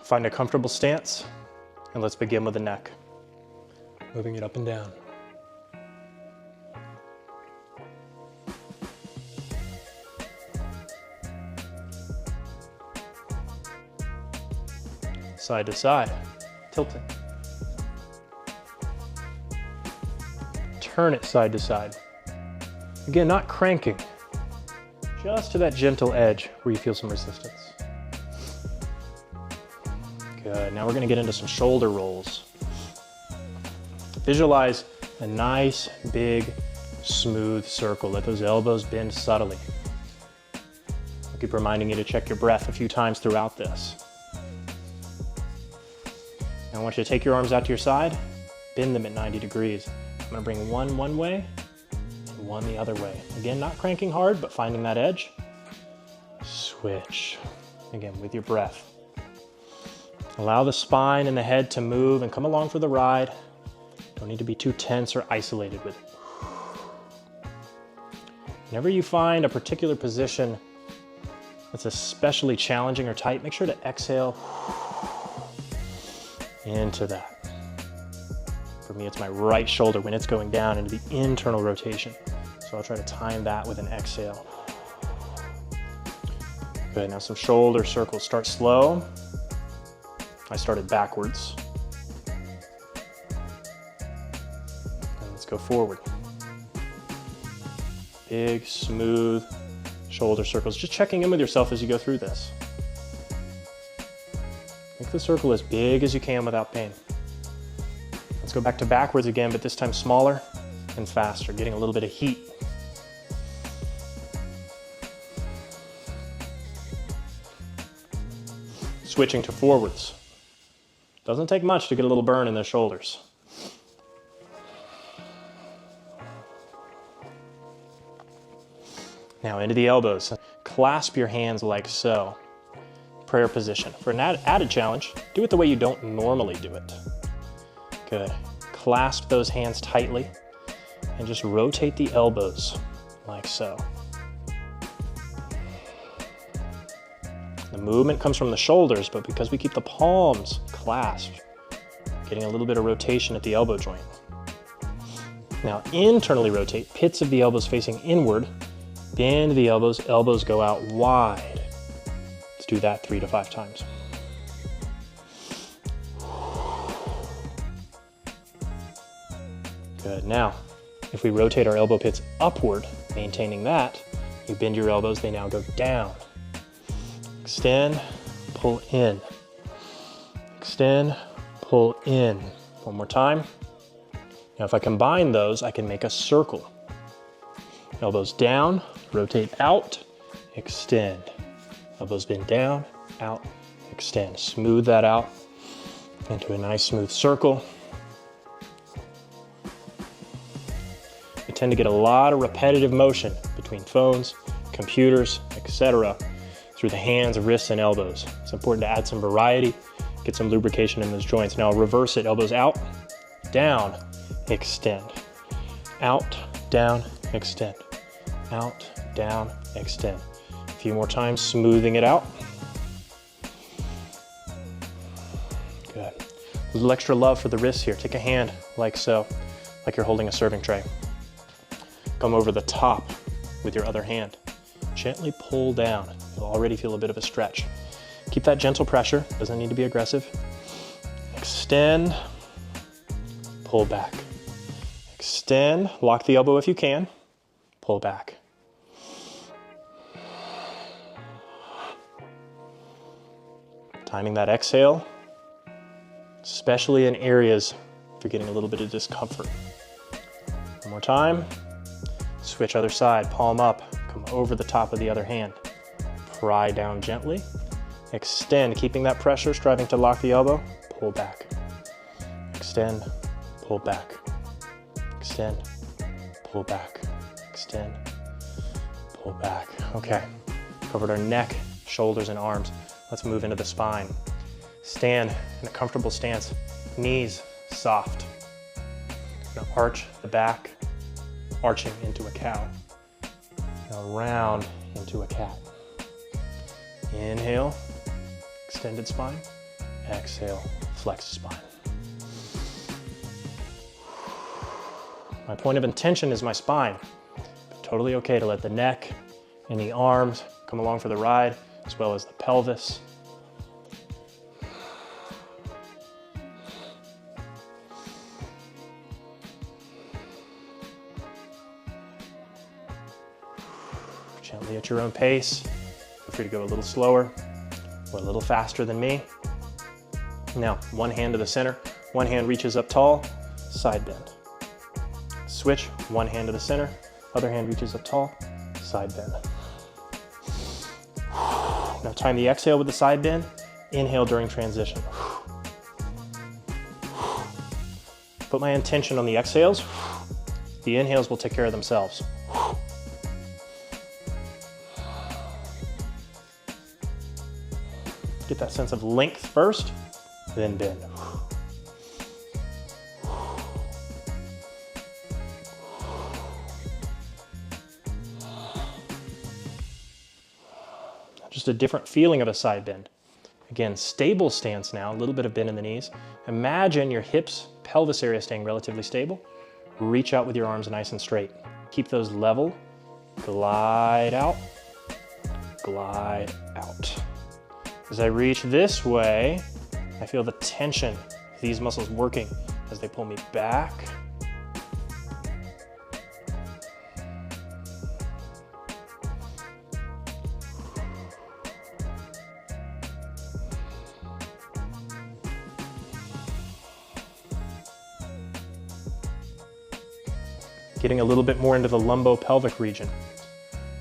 Find a comfortable stance, and let's begin with the neck. Moving it up and down. Side to side, tilting. Turn it side to side. Again, not cranking, just to that gentle edge where you feel some resistance. Good, now we're gonna get into some shoulder rolls. Visualize a nice, big, smooth circle. Let those elbows bend subtly. I'll keep reminding you to check your breath a few times throughout this. Now I want you to take your arms out to your side, bend them at 90 degrees. I'm gonna bring one way, and one the other way. Again, not cranking hard, but finding that edge. Switch, again, with your breath. Allow the spine and the head to move and come along for the ride. Don't need to be too tense or isolated with it. Whenever you find a particular position that's especially challenging or tight, make sure to exhale into that. For me, it's my right shoulder when it's going down into the internal rotation. So I'll try to time that with an exhale. Good, now some shoulder circles. Start slow. I started backwards. And let's go forward. Big, smooth shoulder circles. Just checking in with yourself as you go through this. Make the circle as big as you can without pain. Let's go back to backwards again, but this time smaller and faster, getting a little bit of heat. Switching to forwards. Doesn't take much to get a little burn in the shoulders. Now into the elbows. Clasp your hands like so. Prayer position. For an added challenge, do it the way you don't normally do it. Good. Clasp those hands tightly and just rotate the elbows like so. The movement comes from the shoulders, but because we keep the palms clasped, getting a little bit of rotation at the elbow joint. Now internally rotate, pits of the elbows facing inward, bend the elbows, elbows go out wide. Let's do that 3 to 5 times. Good, now, if we rotate our elbow pits upward, maintaining that, you bend your elbows, they now go down. Extend, pull in. Extend, pull in. One more time. Now if I combine those, I can make a circle. Elbows down, rotate out, extend. Elbows bend down, out, extend. Smooth that out into a nice smooth circle. We tend to get a lot of repetitive motion between phones, computers, etc. through the hands, wrists, and elbows. It's important to add some variety, get some lubrication in those joints. Now reverse it, elbows out, down, extend. Out, down, extend. Out, down, extend. A few more times, smoothing it out. Good. A little extra love for the wrists here. Take a hand like so, like you're holding a serving tray. Come over the top with your other hand. Gently pull down. You'll already feel a bit of a stretch. Keep that gentle pressure, doesn't need to be aggressive. Extend, pull back. Extend, lock the elbow if you can, pull back. Timing that exhale, especially in areas if you're getting a little bit of discomfort. One more time. Switch other side, palm up, come over the top of the other hand. Pry down gently. Extend, keeping that pressure, striving to lock the elbow, pull back. Extend, pull back. Extend, pull back. Extend, pull back. Okay, covered our neck, shoulders, and arms. Let's move into the spine. Stand in a comfortable stance, knees soft. Now arch the back, arching into a cow. Now round into a cat. Inhale, extended spine. Exhale, flex the spine. My point of intention is my spine, but totally okay to let the neck and the arms come along for the ride, as well as the pelvis. Gently at your own pace. Feel free to go a little slower or a little faster than me. Now, one hand to the center, one hand reaches up tall, side bend. Switch, one hand to the center, other hand reaches up tall, side bend. Now time the exhale with the side bend, inhale during transition. Put my intention on the exhales, the inhales will take care of themselves. Get that sense of length first, then bend. Just a different feeling of a side bend. Again, stable stance now, a little bit of bend in the knees. Imagine your hips, pelvis area staying relatively stable. Reach out with your arms nice and straight. Keep those level. Glide out, glide out. As I reach this way, I feel the tension of these muscles working as they pull me back. Getting a little bit more into the lumbo-pelvic region.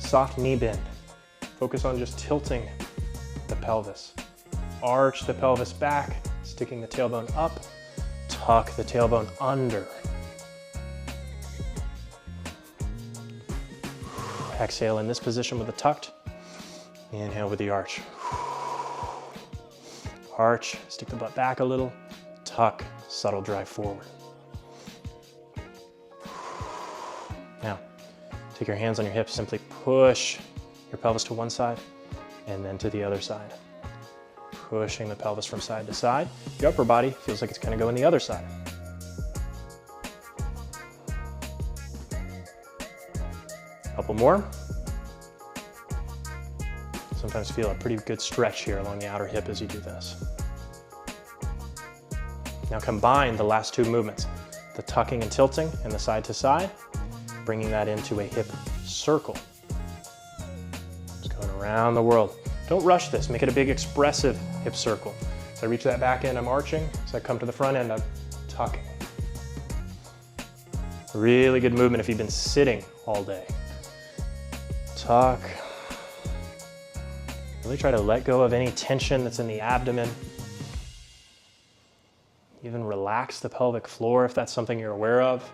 Soft knee bend. Focus on just tilting the pelvis. Arch the pelvis back, sticking the tailbone up, tuck the tailbone under. Exhale in this position with the tucked. Inhale with the arch. Arch, stick the butt back a little, tuck, subtle drive forward. Now, take your hands on your hips, simply push your pelvis to one side and then to the other side. Pushing the pelvis from side to side. Your upper body feels like it's gonna go in the other side. Couple more. Sometimes feel a pretty good stretch here along the outer hip as you do this. Now combine the last two movements, the tucking and tilting and the side to side, bringing that into a hip circle. Just going around the world. Don't rush this, make it a big expressive hip circle. So I reach that back end, I'm arching. As I come to the front end, I'm tucking. Really good movement if you've been sitting all day. Tuck. Really try to let go of any tension that's in the abdomen. Even relax the pelvic floor if that's something you're aware of.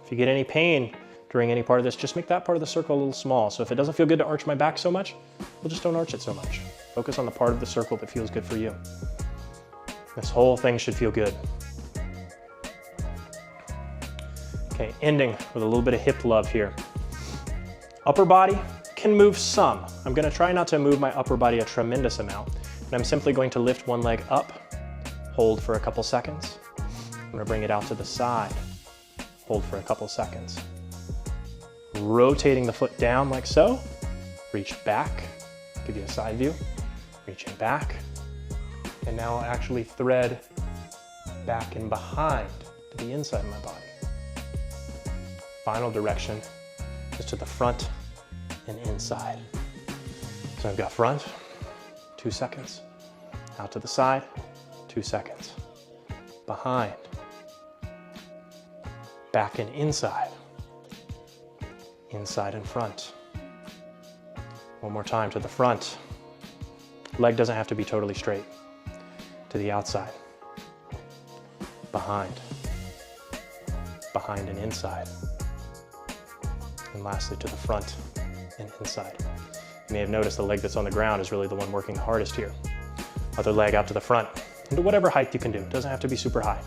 If you get any pain during any part of this, just make that part of the circle a little small. So if it doesn't feel good to arch my back so much, well, just don't arch it so much. Focus on the part of the circle that feels good for you. This whole thing should feel good. Okay, ending with a little bit of hip love here. Upper body can move some. I'm gonna try not to move my upper body a tremendous amount. And I'm simply going to lift one leg up, hold for a couple seconds. I'm gonna bring it out to the side, hold for a couple seconds. Rotating the foot down like so, reach back, give you a side view, reaching back, and now I'll actually thread back and behind to the inside of my body. Final direction is to the front and inside. So I've got front, 2 seconds, out to the side, 2 seconds, behind, back and inside, inside and front. One more time to the front. Leg doesn't have to be totally straight. To the outside, behind, behind and inside. And lastly to the front and inside. You may have noticed the leg that's on the ground is really the one working the hardest here. Other leg out to the front, into whatever height you can do. It doesn't have to be super high.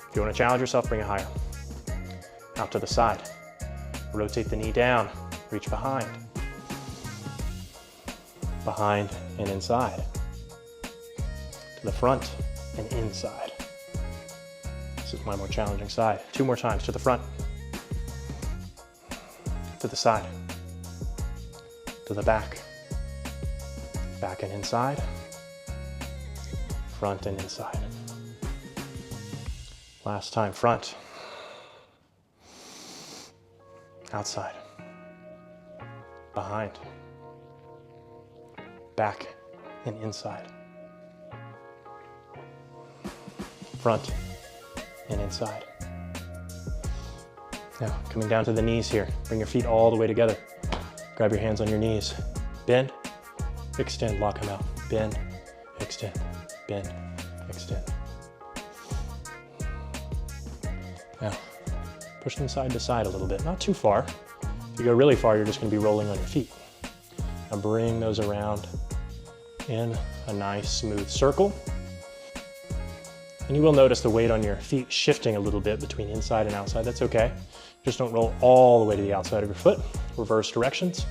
If you want to challenge yourself, bring it higher. Out to the side. Rotate the knee down, reach behind. behind and inside, to the front and inside. This is my more challenging side. 2 more times, to the front, to the side, to the back, back and inside, front and inside. Last time, front, outside, behind, back and inside, front and inside. Now, coming down to the knees here. Bring your feet all the way together. Grab your hands on your knees. Bend, extend, lock them out. Bend, extend, bend, extend. Now, push them side to side a little bit, not too far. If you go really far, you're just gonna be rolling on your feet. Now bring those around in a nice smooth circle. And you will notice the weight on your feet shifting a little bit between inside and outside. That's okay. Just don't roll all the way to the outside of your foot. Reverse directions.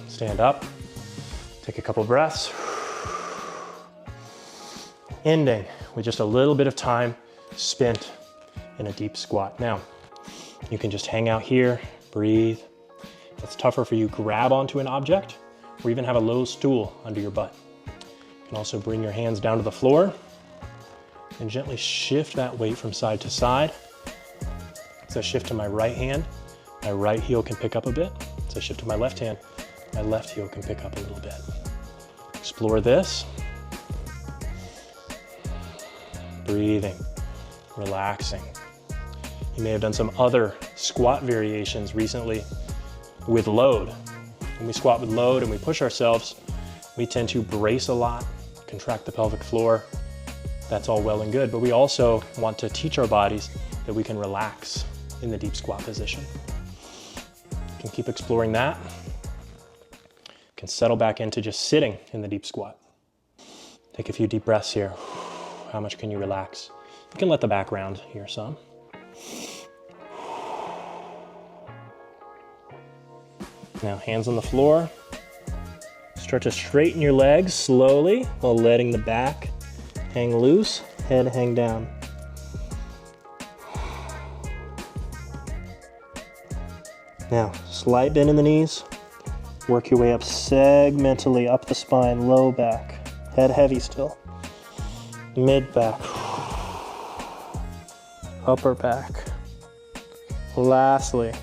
Stand up. Take a couple breaths. Ending with just a little bit of time spent in a deep squat. Now, you can just hang out here, breathe. If it's tougher for you, grab onto an object, or even have a low stool under your butt. You can also bring your hands down to the floor and gently shift that weight from side to side. As I shift to my right hand, my right heel can pick up a bit. As I shift to my left hand, my left heel can pick up a little bit. Explore this. Breathing, relaxing. You may have done some other squat variations recently with load. When we squat with load and we push ourselves, we tend to brace a lot, contract the pelvic floor. That's all well and good, but we also want to teach our bodies that we can relax in the deep squat position. You can keep exploring that. You can settle back into just sitting in the deep squat. Take a few deep breaths here. How much can you relax? You can let the background hear some. Now, hands on the floor. Start to straighten your legs slowly while letting the back hang loose, head hang down. Now, slight bend in the knees. Work your way up segmentally up the spine, low back. Head heavy still. Mid back. Upper back. Lastly,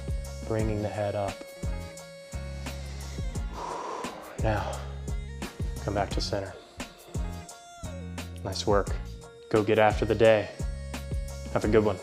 bringing the head up. Now, come back to center. Nice work. Go get after the day. Have a good one.